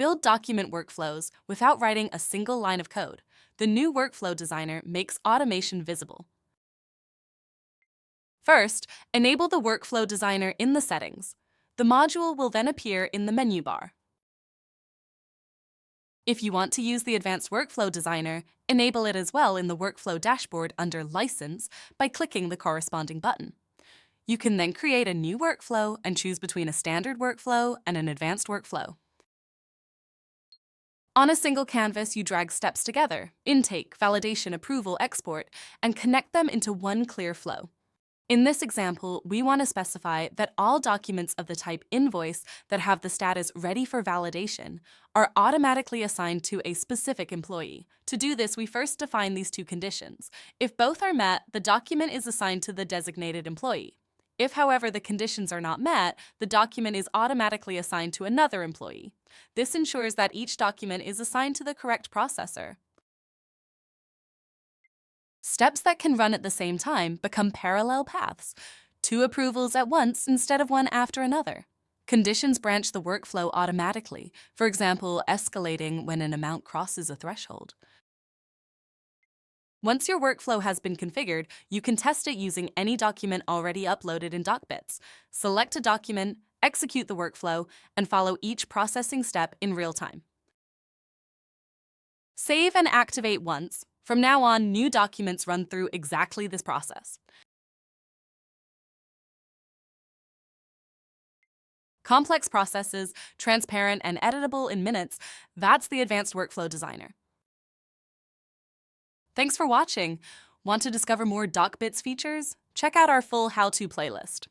Build document workflows without writing a single line of code. The new Workflow Designer makes automation visible. First, enable the Workflow Designer in the settings. The module will then appear in the menu bar. If you want to use the Advanced Workflow Designer, enable it as well in the Workflow dashboard under License by clicking the corresponding button. You can then create a new workflow and choose between a standard workflow and an advanced workflow. On a single canvas, you drag steps together, intake, validation, approval, export, and connect them into one clear flow. In this example, we want to specify that all documents of the type invoice that have the status ready for validation are automatically assigned to a specific employee. To do this, we first define these two conditions. If both are met, the document is assigned to the designated employee. If, however, the conditions are not met, the document is automatically assigned to another employee. This ensures that each document is assigned to the correct processor. Steps that can run at the same time become parallel paths, two approvals at once instead of one after another. Conditions branch the workflow automatically, for example, escalating when an amount crosses a threshold. Once your workflow has been configured, you can test it using any document already uploaded in DocBits. Select a document, execute the workflow, and follow each processing step in real time. Save and activate once. From now on, new documents run through exactly this process. Complex processes, transparent and editable in minutes, that's the Advanced Workflow Designer. Thanks for watching. Want to discover more DocBits features? Check out our full how-to playlist.